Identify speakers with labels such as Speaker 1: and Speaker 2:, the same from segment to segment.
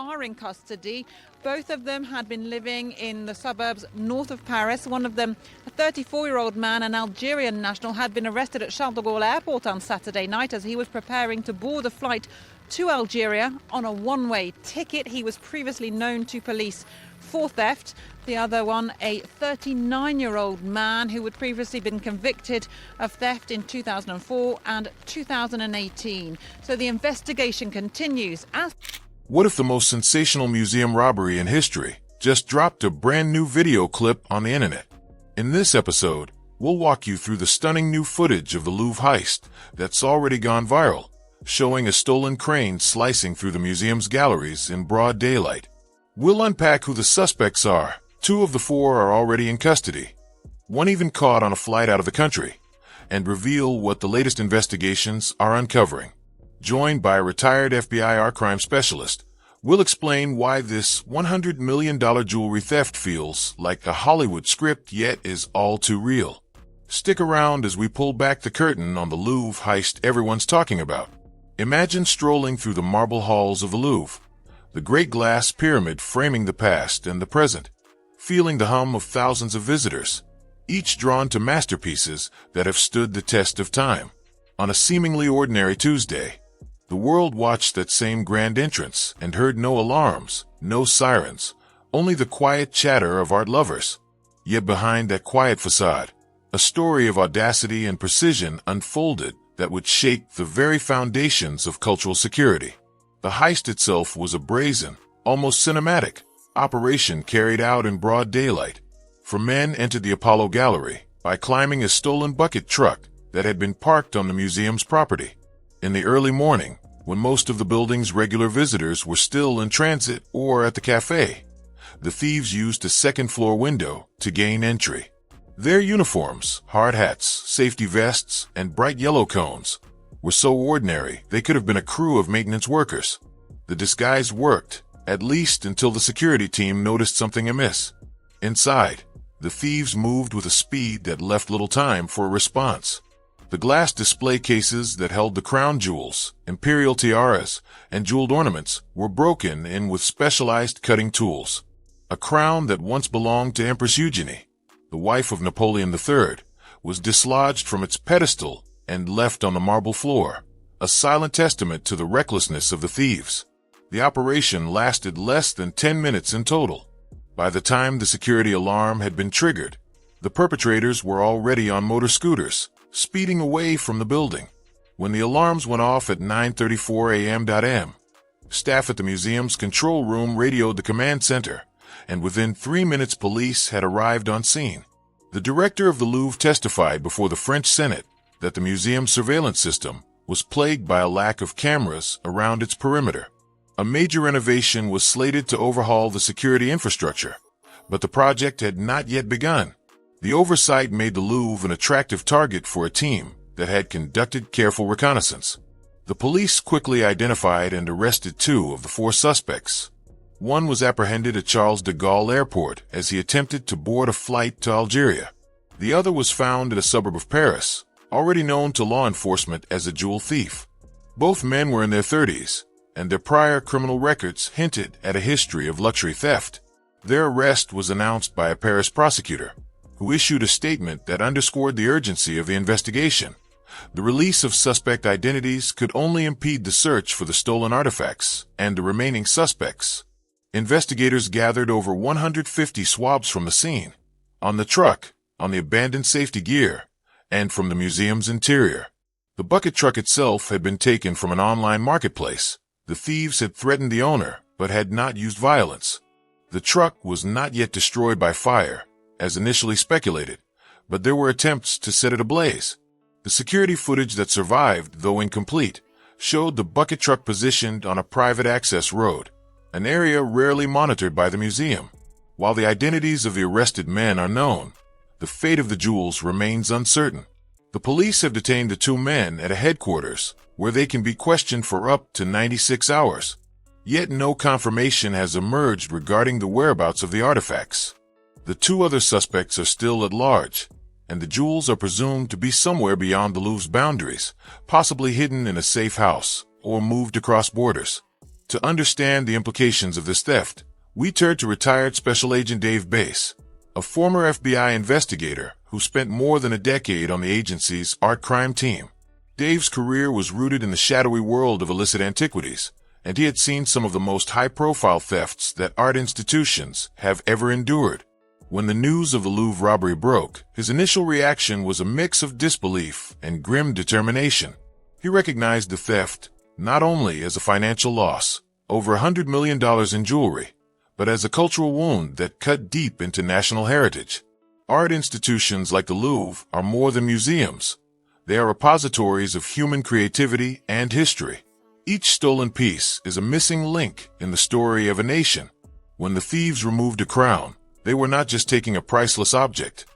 Speaker 1: are in custody. Both of them had been living in the suburbs north of Paris. One of them, a 34-year-old man, an Algerian national, had been arrested at Charles de Gaulle airport on Saturday night as he was preparing to board a flight to Algeria on a one-way ticket. He was previously known to police for theft. The other one, a 39-year-old man who had previously been convicted of theft in 2004 and 2018. So the investigation continues.
Speaker 2: What if the most sensational museum robbery in history just dropped a brand new video clip on the internet? In this episode, we'll walk you through the stunning new footage of the Louvre heist that's already gone viral, showing a stolen crane slicing through the museum's galleries in broad daylight. We'll unpack who the suspects are. 2 of the 4 are already in custody, one even caught on a flight out of the country, and reveal what the latest investigations are uncovering. Joined by a retired FBI art crime specialist, we'll explain why this $100 million jewelry theft feels like a Hollywood script yet is all too real. Stick around as we pull back the curtain on the Louvre heist everyone's talking about. Imagine strolling through the marble halls of the Louvre, the great glass pyramid framing the past and the present, feeling the hum of thousands of visitors, each drawn to masterpieces that have stood the test of time. On a seemingly ordinary Tuesday, the world watched that same grand entrance and heard no alarms, no sirens, only the quiet chatter of art lovers. Yet behind that quiet facade, a story of audacity and precision unfolded that would shake the very foundations of cultural security. The heist itself was a brazen, almost cinematic, operation carried out in broad daylight. 4 men entered the Apollo Gallery by climbing a stolen bucket truck that had been parked on the museum's property. In the early morning, when most of the building's regular visitors were still in transit or at the cafe, the thieves used a second-floor window to gain entry. Their uniforms, hard hats, safety vests, and bright yellow cones were so ordinary they could have been a crew of maintenance workers. The disguise worked, at least until the security team noticed something amiss. Inside, the thieves moved with a speed that left little time for a response. The glass display cases that held the crown jewels, imperial tiaras, and jeweled ornaments were broken in with specialized cutting tools. A crown that once belonged to Empress Eugenie, the wife of Napoleon III, was dislodged from its pedestal and left on the marble floor, a silent testament to the recklessness of the thieves. The operation lasted less than 10 minutes in total. By the time the security alarm had been triggered, the perpetrators were already on motor scooters, speeding away from the building. When the alarms went off at 9:34 a.m., staff at the museum's control room radioed the command center, and within 3 minutes police had arrived on scene. The director of the Louvre testified before the French Senate that the museum's surveillance system was plagued by a lack of cameras around its perimeter. A major renovation was slated to overhaul the security infrastructure, but the project had not yet begun. The oversight made the Louvre an attractive target for a team that had conducted careful reconnaissance. The police quickly identified and arrested 2 of the 4 suspects. One was apprehended at Charles de Gaulle airport as he attempted to board a flight to Algeria. The other was found in a suburb of Paris, already known to law enforcement as a jewel thief. Both men were in their 30s, and their prior criminal records hinted at a history of luxury theft. Their arrest was announced by a Paris prosecutor, who issued a statement that underscored the urgency of the investigation. The release of suspect identities could only impede the search for the stolen artifacts and the remaining suspects. Investigators gathered over 150 swabs from the scene, on the truck, on the abandoned safety gear, and from the museum's interior. The bucket truck itself had been taken from an online marketplace. The thieves had threatened the owner, but had not used violence. The truck was not yet destroyed by fire, as initially speculated, but there were attempts to set it ablaze. The security footage that survived, though incomplete, showed the bucket truck positioned on a private access road, an area rarely monitored by the museum. While the identities of the arrested men are known, the fate of the jewels remains uncertain. The police have detained the 2 men at a headquarters where they can be questioned for up to 96 hours. Yet no confirmation has emerged regarding the whereabouts of the artifacts. The 2 other suspects are still at large, and the jewels are presumed to be somewhere beyond the Louvre's boundaries, possibly hidden in a safe house or moved across borders. To understand the implications of this theft, we turn to retired Special Agent Dave Bass, a former FBI investigator who spent more than a decade on the agency's art crime team. Dave's career was rooted in the shadowy world of illicit antiquities, and he had seen some of the most high-profile thefts that art institutions have ever endured. When the news of the Louvre robbery broke, his initial reaction was a mix of disbelief and grim determination. He recognized the theft not only as a financial loss, over $100 million in jewelry, but as a cultural wound that cut deep into national heritage. Art institutions like the Louvre are more than museums. They are repositories of human creativity and history. Each stolen piece is a missing link in the story of a nation. When the thieves removed a crown, they were not just taking a priceless object.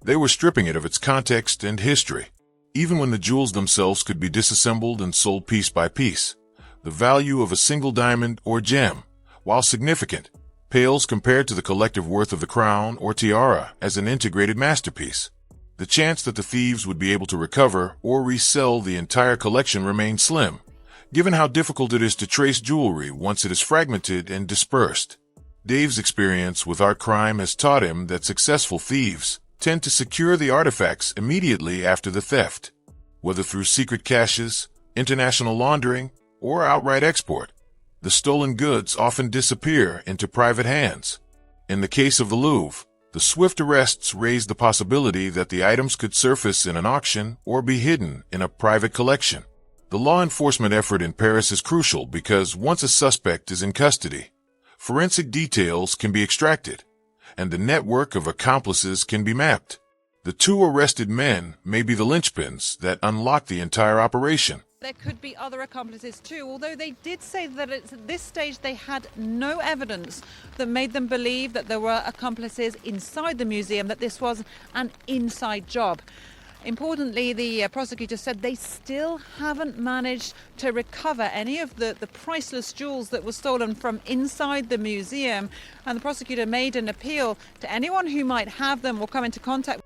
Speaker 2: They were stripping it of its context and history. Even when the jewels themselves could be disassembled and sold piece by piece, the value of a single diamond or gem, while significant, pales compared to the collective worth of the crown or tiara as an integrated masterpiece. The chance that the thieves would be able to recover or resell the entire collection remained slim, given how difficult it is to trace jewelry once it is fragmented and dispersed. Dave's experience with art crime has taught him that successful thieves tend to secure the artifacts immediately after the theft, whether through secret caches, international laundering, or outright export. The stolen goods often disappear into private hands. In the case of the Louvre, the swift arrests raised the possibility that the items could surface in an auction or be hidden in a private collection. The law enforcement effort in Paris is crucial because once a suspect is in custody, forensic details can be extracted, and the network of accomplices can be mapped. The two arrested men may be the linchpins that unlock the entire operation.
Speaker 1: There could be other accomplices too, although they did say that at this stage they had no evidence that made them believe that there were accomplices inside the museum, that this was an inside job. Importantly, the prosecutor said they still haven't managed to recover any of the priceless jewels that were stolen from inside the museum, and the prosecutor made an appeal to anyone who might have them or come into contact.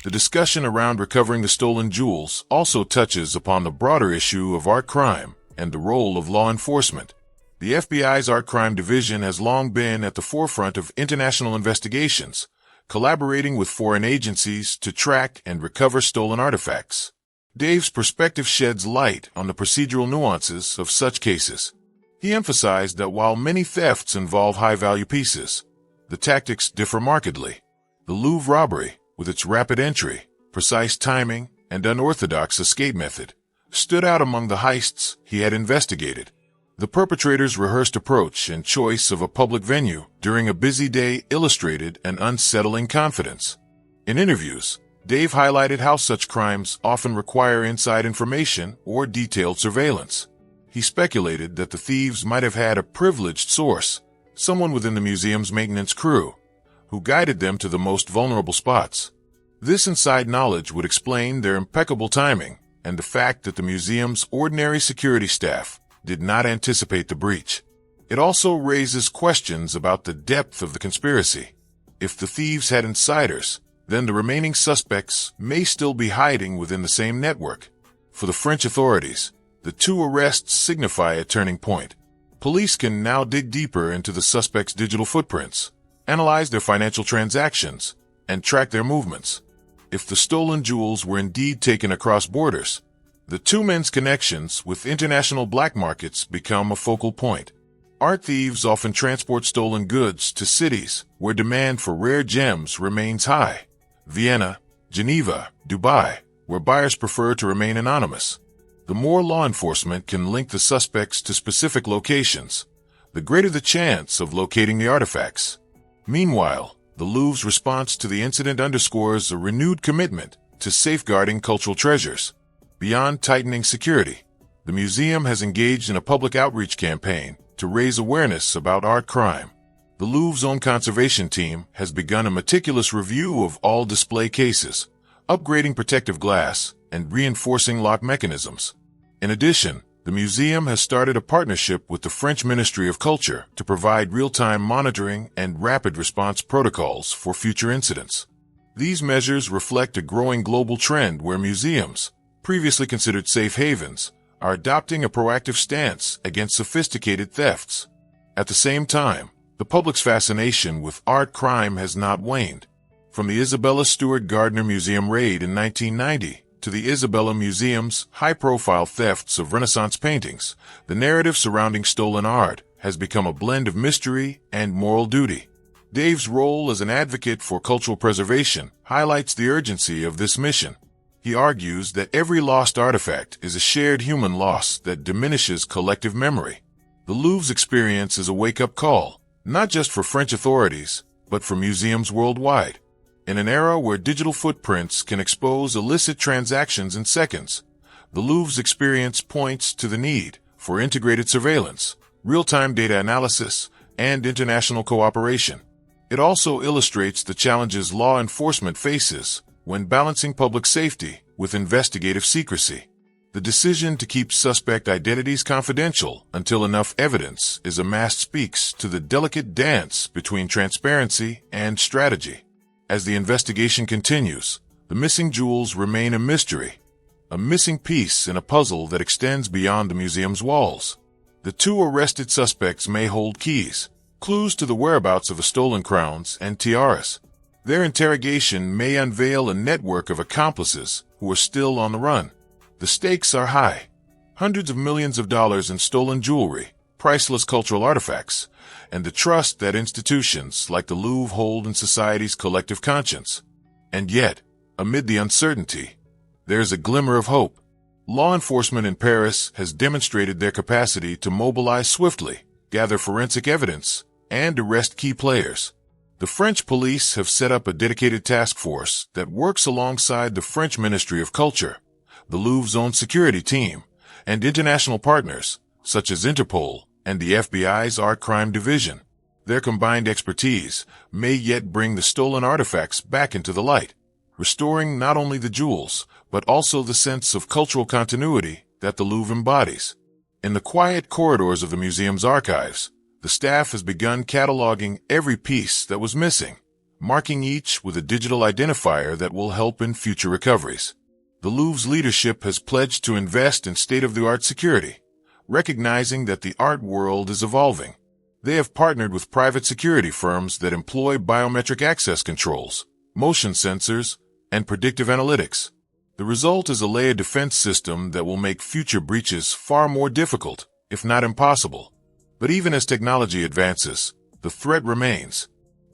Speaker 2: The discussion around recovering the stolen jewels also touches upon the broader issue of art crime and the role of law enforcement. The FBI's Art Crime Division has long been at the forefront of international investigations, collaborating with foreign agencies to track and recover stolen artifacts. Dave's perspective sheds light on the procedural nuances of such cases. He emphasized that while many thefts involve high-value pieces, the tactics differ markedly. The Louvre robbery, with its rapid entry, precise timing, and unorthodox escape method, stood out among the heists he had investigated. The perpetrator's rehearsed approach and choice of a public venue during a busy day illustrated an unsettling confidence. In interviews, Dave highlighted how such crimes often require inside information or detailed surveillance. He speculated that the thieves might have had a privileged source, someone within the museum's maintenance crew, who guided them to the most vulnerable spots. This inside knowledge would explain their impeccable timing and the fact that the museum's ordinary security staff did not anticipate the breach. It also raises questions about the depth of the conspiracy. If the thieves had insiders, then the remaining suspects may still be hiding within the same network. For the French authorities, the two arrests signify a turning point. Police can now dig deeper into the suspects' digital footprints, analyze their financial transactions, and track their movements. If the stolen jewels were indeed taken across borders, the two men's connections with international black markets become a focal point. Art thieves often transport stolen goods to cities where demand for rare gems remains high. Vienna, Geneva, Dubai, where buyers prefer to remain anonymous. The more law enforcement can link the suspects to specific locations, the greater the chance of locating the artifacts. Meanwhile, the Louvre's response to the incident underscores a renewed commitment to safeguarding cultural treasures. Beyond tightening security, the museum has engaged in a public outreach campaign to raise awareness about art crime. The Louvre's own conservation team has begun a meticulous review of all display cases, upgrading protective glass and reinforcing lock mechanisms. In addition, the museum has started a partnership with the French Ministry of Culture to provide real-time monitoring and rapid response protocols for future incidents. These measures reflect a growing global trend where museums, previously considered safe havens, are adopting a proactive stance against sophisticated thefts. At the same time, the public's fascination with art crime has not waned. From the Isabella Stewart Gardner Museum raid in 1990 to the Isabella Museum's high-profile thefts of Renaissance paintings, the narrative surrounding stolen art has become a blend of mystery and moral duty. Dave's role as an advocate for cultural preservation highlights the urgency of this mission. He argues that every lost artifact is a shared human loss that diminishes collective memory. The Louvre's experience is a wake-up call, not just for French authorities, but for museums worldwide. In an era where digital footprints can expose illicit transactions in seconds, the Louvre's experience points to the need for integrated surveillance, real-time data analysis, and international cooperation. It also illustrates the challenges law enforcement faces when balancing public safety with investigative secrecy. The decision to keep suspect identities confidential until enough evidence is amassed speaks to the delicate dance between transparency and strategy. As the investigation continues, the missing jewels remain a mystery, a missing piece in a puzzle that extends beyond the museum's walls. The two arrested suspects may hold keys, clues to the whereabouts of the stolen crowns and tiaras. Their interrogation may unveil a network of accomplices who are still on the run. The stakes are high. Hundreds of millions of dollars in stolen jewelry, priceless cultural artifacts, and the trust that institutions like the Louvre hold in society's collective conscience. And yet, amid the uncertainty, there's a glimmer of hope. Law enforcement in Paris has demonstrated their capacity to mobilize swiftly, gather forensic evidence, and arrest key players. The French police have set up a dedicated task force that works alongside the French Ministry of Culture, the Louvre's own security team, and international partners, such as Interpol and the FBI's Art Crime Division. Their combined expertise may yet bring the stolen artifacts back into the light, restoring not only the jewels, but also the sense of cultural continuity that the Louvre embodies. In the quiet corridors of the museum's archives, the staff has begun cataloging every piece that was missing, marking each with a digital identifier that will help in future recoveries. The Louvre's leadership has pledged to invest in state-of-the-art security, recognizing that the art world is evolving. They have partnered with private security firms that employ biometric access controls, motion sensors, and predictive analytics. The result is a layered defense system that will make future breaches far more difficult, if not impossible. But even as technology advances, the threat remains.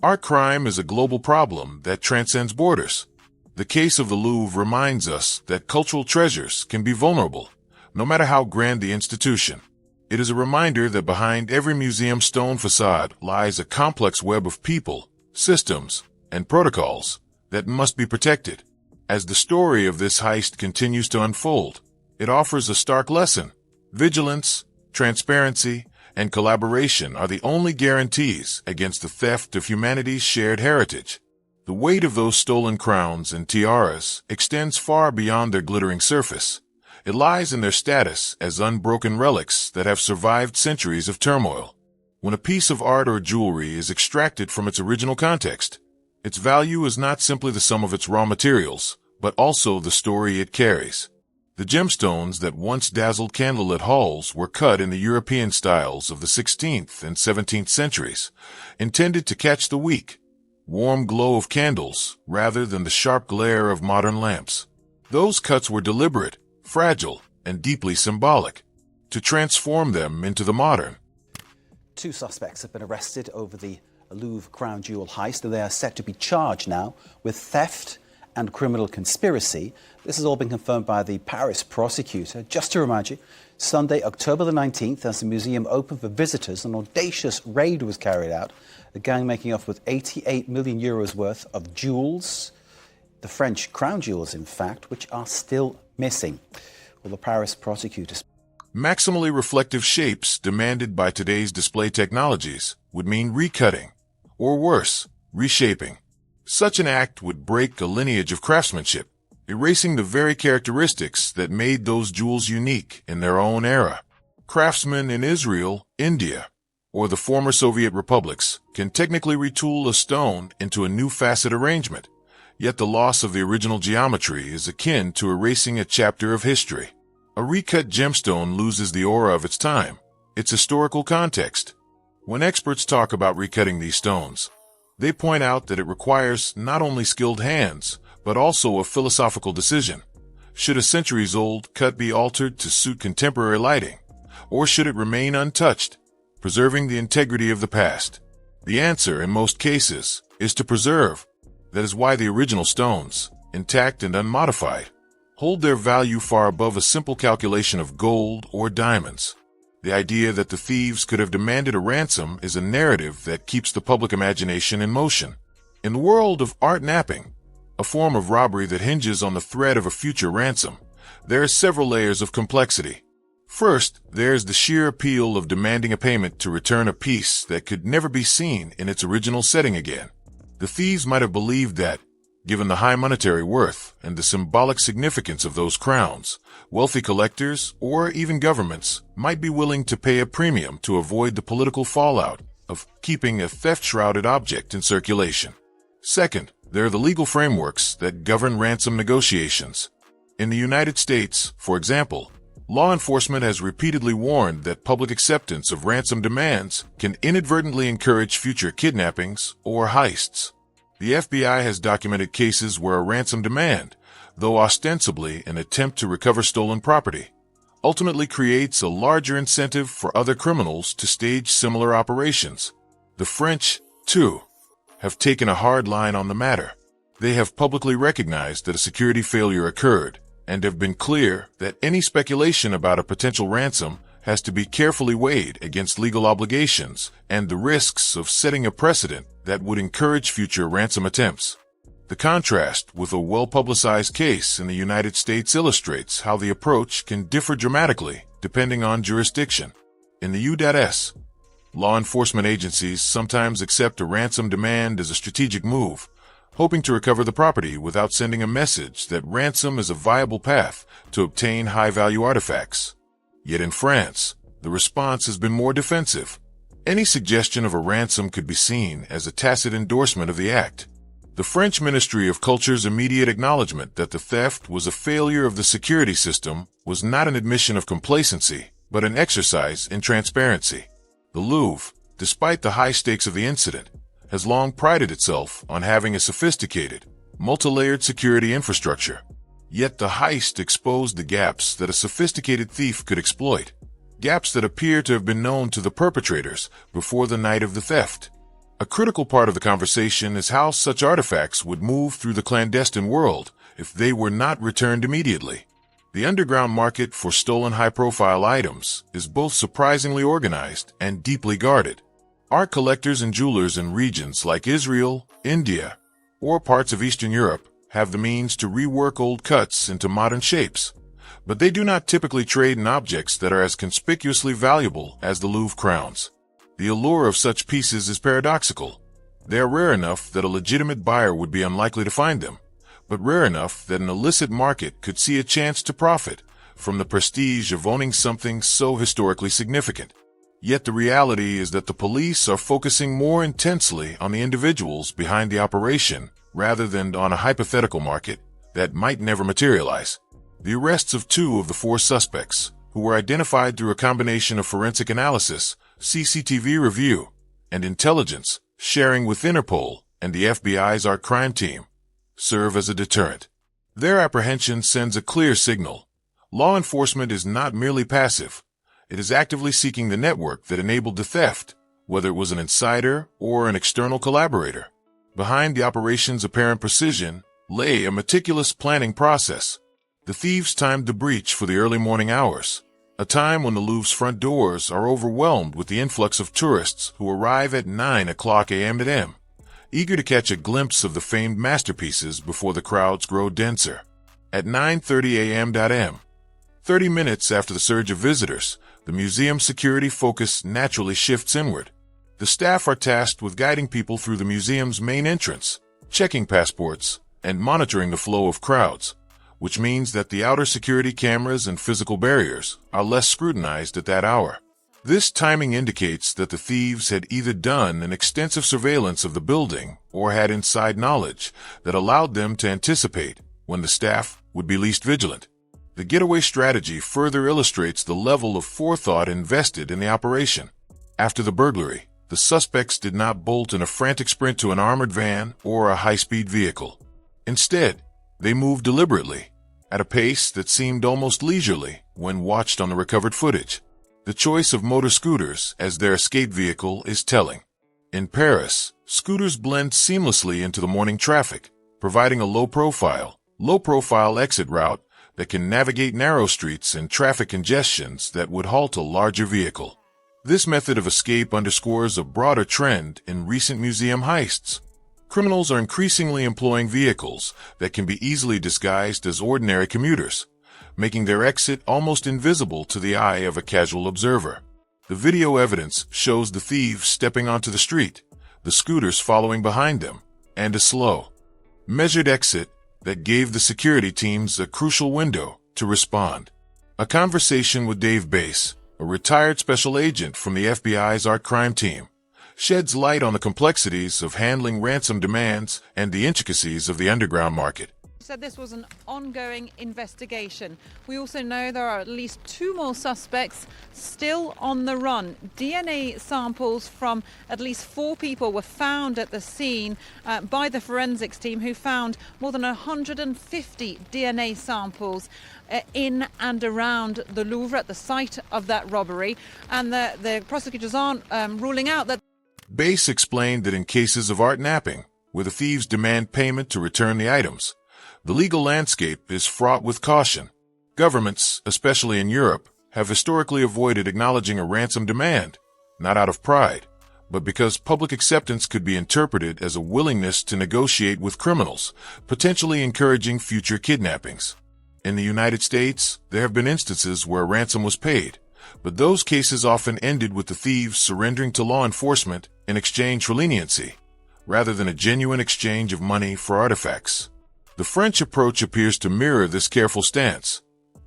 Speaker 2: Art crime is a global problem that transcends borders. The case of the Louvre reminds us that cultural treasures can be vulnerable, no matter how grand the institution. It is a reminder that behind every museum stone facade lies a complex web of people, systems, and protocols that must be protected. As the story of this heist continues to unfold, it offers a stark lesson. Vigilance, transparency, and collaboration are the only guarantees against the theft of humanity's shared heritage. The weight of those stolen crowns and tiaras extends far beyond their glittering surface. It lies in their status as unbroken relics that have survived centuries of turmoil. When a piece of art or jewelry is extracted from its original context, its value is not simply the sum of its raw materials, but also the story it carries. The gemstones that once dazzled candlelit halls were cut in the European styles of the 16th and 17th centuries, intended to catch the weak, warm glow of candles rather than the sharp glare of modern lamps. Those cuts were deliberate, fragile, and deeply symbolic, to transform them into the modern.
Speaker 3: 2 suspects have been arrested over the Louvre crown jewel heist, and they are set to be charged now with theft and criminal conspiracy. This has all been confirmed by the Paris prosecutor. Just to remind you, Sunday, October the 19th, as the museum opened for visitors, an audacious raid was carried out, the gang making off with 88 million euros worth of jewels, the French crown jewels, in fact, which are still missing. Well, the Paris prosecutors.
Speaker 2: Maximally reflective shapes demanded by today's display technologies would mean recutting, or worse, reshaping. Such an act would break a lineage of craftsmanship, erasing the very characteristics that made those jewels unique in their own era. Craftsmen in Israel, India, or the former Soviet republics can technically retool a stone into a new facet arrangement, yet the loss of the original geometry is akin to erasing a chapter of history. A recut gemstone loses the aura of its time, its historical context. When experts talk about recutting these stones, they point out that it requires not only skilled hands, but also a philosophical decision. Should a centuries-old cut be altered to suit contemporary lighting, or should it remain untouched, preserving the integrity of the past? The answer, in most cases, is to preserve. That is why the original stones, intact and unmodified, hold their value far above a simple calculation of gold or diamonds. The idea that the thieves could have demanded a ransom is a narrative that keeps the public imagination in motion. In the world of art napping, a form of robbery that hinges on the threat of a future ransom, there are several layers of complexity. First, there's the sheer appeal of demanding a payment to return a piece that could never be seen in its original setting again. The thieves might have believed that, given the high monetary worth and the symbolic significance of those crowns, wealthy collectors or even governments might be willing to pay a premium to avoid the political fallout of keeping a theft-shrouded object in circulation. Second, there are the legal frameworks that govern ransom negotiations. In the United States, for example, law enforcement has repeatedly warned that public acceptance of ransom demands can inadvertently encourage future kidnappings or heists. The FBI has documented cases where a ransom demand, though ostensibly an attempt to recover stolen property, ultimately creates a larger incentive for other criminals to stage similar operations. The French, too, have taken a hard line on the matter. They have publicly recognized that a security failure occurred and have been clear that any speculation about a potential ransom has to be carefully weighed against legal obligations and the risks of setting a precedent that would encourage future ransom attempts. The contrast with a well-publicized case in the United States illustrates how the approach can differ dramatically depending on jurisdiction. In the U.S., law enforcement agencies sometimes accept a ransom demand as a strategic move, hoping to recover the property without sending a message that ransom is a viable path to obtain high-value artifacts. Yet in France, the response has been more defensive. Any suggestion of a ransom could be seen as a tacit endorsement of the act. The French Ministry of Culture's immediate acknowledgement that the theft was a failure of the security system was not an admission of complacency, but an exercise in transparency. The Louvre, despite the high stakes of the incident, has long prided itself on having a sophisticated, multi-layered security infrastructure. Yet the heist exposed the gaps that a sophisticated thief could exploit, gaps that appear to have been known to the perpetrators before the night of the theft. A critical part of the conversation is how such artifacts would move through the clandestine world if they were not returned immediately. The underground market for stolen high-profile items is both surprisingly organized and deeply guarded. Art collectors and jewelers in regions like Israel, India, or parts of Eastern Europe have the means to rework old cuts into modern shapes, but they do not typically trade in objects that are as conspicuously valuable as the Louvre crowns. The allure of such pieces is paradoxical. They are rare enough that a legitimate buyer would be unlikely to find them, but rare enough that an illicit market could see a chance to profit from the prestige of owning something so historically significant. Yet the reality is that the police are focusing more intensely on the individuals behind the operation rather than on a hypothetical market that might never materialize. The arrests of 2 of the 4 suspects, who were identified through a combination of forensic analysis, CCTV review, and intelligence sharing with Interpol and the FBI's art crime team, serve as a deterrent. Their apprehension sends a clear signal. Law enforcement is not merely passive. It is actively seeking the network that enabled the theft, whether it was an insider or an external collaborator. Behind the operation's apparent precision lay a meticulous planning process. The thieves timed the breach for the early morning hours, a time when the Louvre's front doors are overwhelmed with the influx of tourists who arrive at 9 a.m, eager to catch a glimpse of the famed masterpieces before the crowds grow denser. At 9:30 a.m, 30 minutes after the surge of visitors, the museum's security focus naturally shifts inward. The staff are tasked with guiding people through the museum's main entrance, checking passports, and monitoring the flow of crowds, which means that the outer security cameras and physical barriers are less scrutinized at that hour. This timing indicates that the thieves had either done an extensive surveillance of the building or had inside knowledge that allowed them to anticipate when the staff would be least vigilant. The getaway strategy further illustrates the level of forethought invested in the operation. After the burglary, the suspects did not bolt in a frantic sprint to an armored van or a high-speed vehicle. Instead, they moved deliberately, at a pace that seemed almost leisurely when watched on the recovered footage. The choice of motor scooters as their escape vehicle is telling. In Paris, scooters blend seamlessly into the morning traffic, providing a low-profile exit route that can navigate narrow streets and traffic congestions that would halt a larger vehicle. This method of escape underscores a broader trend in recent museum heists. Criminals are increasingly employing vehicles that can be easily disguised as ordinary commuters, making their exit almost invisible to the eye of a casual observer. The video evidence shows the thieves stepping onto the street, the scooters following behind them, and a slow, measured exit that gave the security teams a crucial window to respond. A conversation with Dave Bass, a retired special agent from the FBI's art crime team, sheds light on the complexities of handling ransom demands and the intricacies of the underground market.
Speaker 1: Said this was an ongoing investigation. We also know there are at least 2 more suspects still on the run. DNA samples from at least 4 people were found at the scene by the forensics team, who found more than 150 DNA samples in and around the Louvre at the site of that robbery. And the prosecutors aren't ruling out that.
Speaker 2: Bass explained that in cases of art napping, where the thieves demand payment to return the items, the legal landscape is fraught with caution. Governments, especially in Europe, have historically avoided acknowledging a ransom demand, not out of pride, but because public acceptance could be interpreted as a willingness to negotiate with criminals, potentially encouraging future kidnappings. In the United States, there have been instances where ransom was paid, but those cases often ended with the thieves surrendering to law enforcement in exchange for leniency, rather than a genuine exchange of money for artifacts. The French approach appears to mirror this careful stance.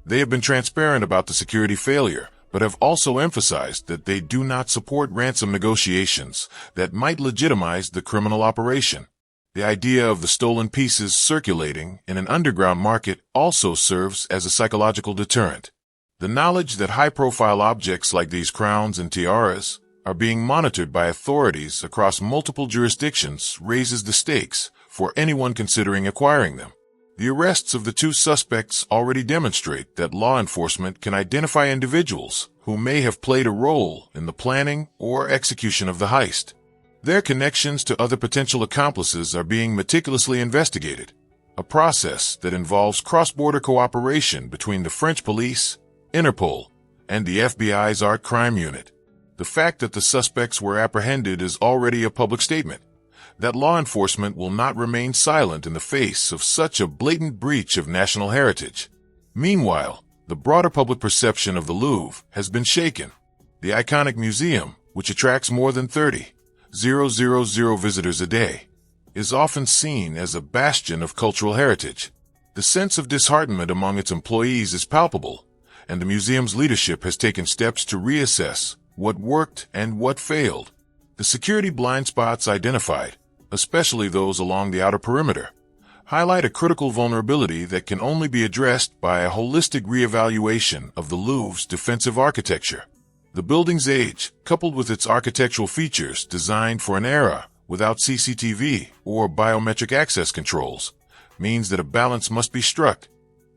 Speaker 2: They have been transparent about the security failure, but have also emphasized that they do not support ransom negotiations that might legitimize the criminal operation. The idea of the stolen pieces circulating in an underground market also serves as a psychological deterrent. The knowledge that high-profile objects like these crowns and tiaras are being monitored by authorities across multiple jurisdictions raises the stakes for anyone considering acquiring them. The arrests of the 2 suspects already demonstrate that law enforcement can identify individuals who may have played a role in the planning or execution of the heist. Their connections to other potential accomplices are being meticulously investigated, a process that involves cross-border cooperation between the French police, Interpol, and the FBI's art crime unit. The fact that the suspects were apprehended is already a public statement that law enforcement will not remain silent in the face of such a blatant breach of national heritage. Meanwhile, the broader public perception of the Louvre has been shaken. The iconic museum, which attracts more than 30,000 visitors a day, is often seen as a bastion of cultural heritage. The sense of disheartenment among its employees is palpable, and the museum's leadership has taken steps to reassess what worked and what failed. The security blind spots identified, especially those along the outer perimeter, highlight a critical vulnerability that can only be addressed by a holistic reevaluation of the Louvre's defensive architecture. The building's age, coupled with its architectural features designed for an era without CCTV or biometric access controls, means that a balance must be struck.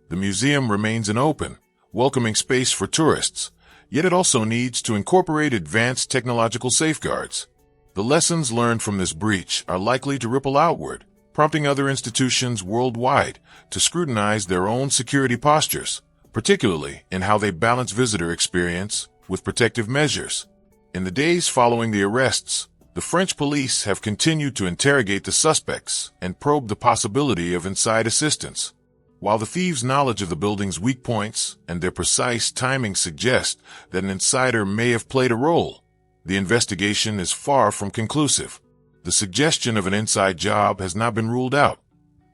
Speaker 2: The museum remains an open, welcoming space for tourists, yet it also needs to incorporate advanced technological safeguards. The lessons learned from this breach are likely to ripple outward, prompting other institutions worldwide to scrutinize their own security postures, particularly in how they balance visitor experience with protective measures. In the days following the arrests, the French police have continued to interrogate the suspects and probe the possibility of inside assistance. While the thieves' knowledge of the building's weak points and their precise timing suggest that an insider may have played a role, the investigation is far from conclusive. The suggestion of an inside job has not been ruled out.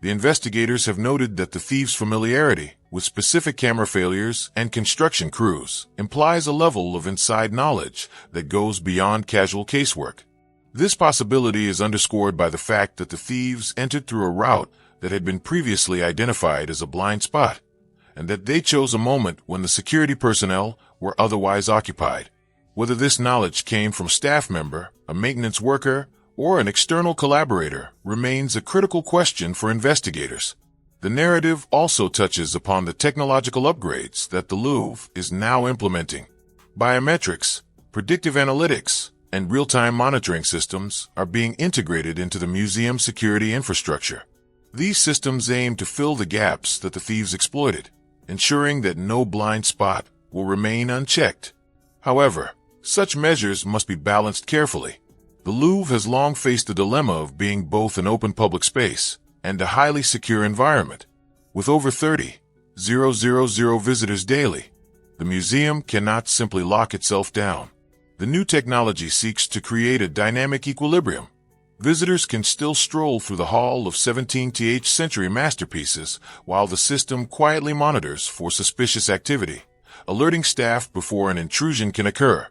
Speaker 2: The investigators have noted that the thieves' familiarity with specific camera failures and construction crews implies a level of inside knowledge that goes beyond casual casework. This possibility is underscored by the fact that the thieves entered through a route that had been previously identified as a blind spot, and that they chose a moment when the security personnel were otherwise occupied. Whether this knowledge came from a staff member, a maintenance worker, or an external collaborator remains a critical question for investigators. The narrative also touches upon the technological upgrades that the Louvre is now implementing. Biometrics, predictive analytics, and real-time monitoring systems are being integrated into the museum's security infrastructure. These systems aim to fill the gaps that the thieves exploited, ensuring that no blind spot will remain unchecked. However, such measures must be balanced carefully. The Louvre has long faced the dilemma of being both an open public space and a highly secure environment. With over 30,000 visitors daily, the museum cannot simply lock itself down. The new technology seeks to create a dynamic equilibrium. Visitors can still stroll through the hall of 17th century masterpieces while the system quietly monitors for suspicious activity, alerting staff before an intrusion can occur.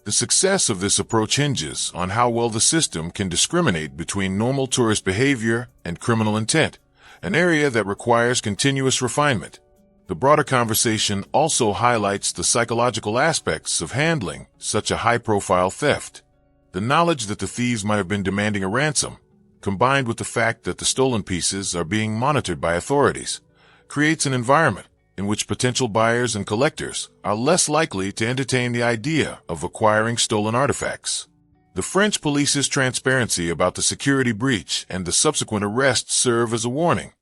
Speaker 2: The success of this approach hinges on how well the system can discriminate between normal tourist behavior and criminal intent, an area that requires continuous refinement. The broader conversation also highlights the psychological aspects of handling such a high-profile theft. The knowledge that the thieves might have been demanding a ransom, combined with the fact that the stolen pieces are being monitored by authorities, creates an environment in which potential buyers and collectors are less likely to entertain the idea of acquiring stolen artifacts. The French police's transparency about the security breach and the subsequent arrest serve as a warning.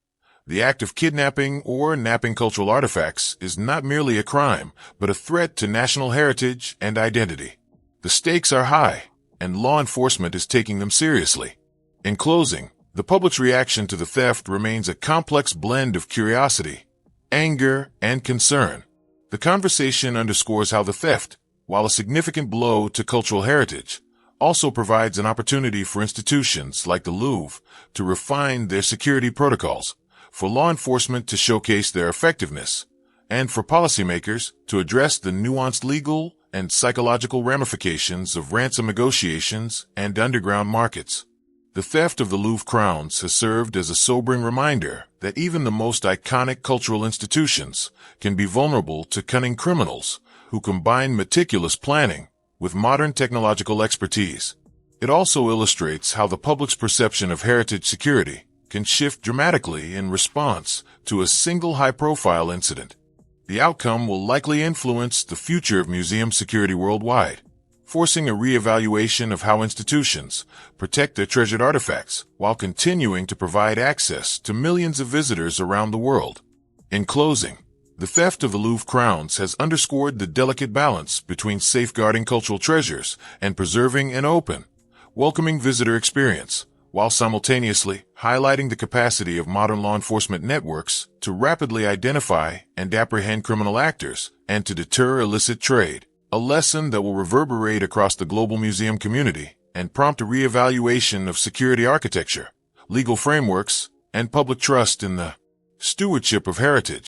Speaker 2: The act of kidnapping or napping cultural artifacts is not merely a crime, but a threat to national heritage and identity. The stakes are high, and law enforcement is taking them seriously. In closing, the public's reaction to the theft remains a complex blend of curiosity, anger, and concern. The conversation underscores how the theft, while a significant blow to cultural heritage, also provides an opportunity for institutions like the Louvre to refine their security protocols, for law enforcement to showcase their effectiveness, and for policymakers to address the nuanced legal and psychological ramifications of ransom negotiations and underground markets. The theft of the Louvre crowns has served as a sobering reminder that even the most iconic cultural institutions can be vulnerable to cunning criminals who combine meticulous planning with modern technological expertise. It also illustrates how the public's perception of heritage security can shift dramatically in response to a single high-profile incident. The outcome will likely influence the future of museum security worldwide, forcing a re-evaluation of how institutions protect their treasured artifacts while continuing to provide access to millions of visitors around the world. In closing, the theft of the Louvre crowns has underscored the delicate balance between safeguarding cultural treasures and preserving an open, welcoming visitor experience, while simultaneously highlighting the capacity of modern law enforcement networks to rapidly identify and apprehend criminal actors and to deter illicit trade. A lesson that will reverberate across the global museum community and prompt a re-evaluation of security architecture, legal frameworks, and public trust in the stewardship of heritage.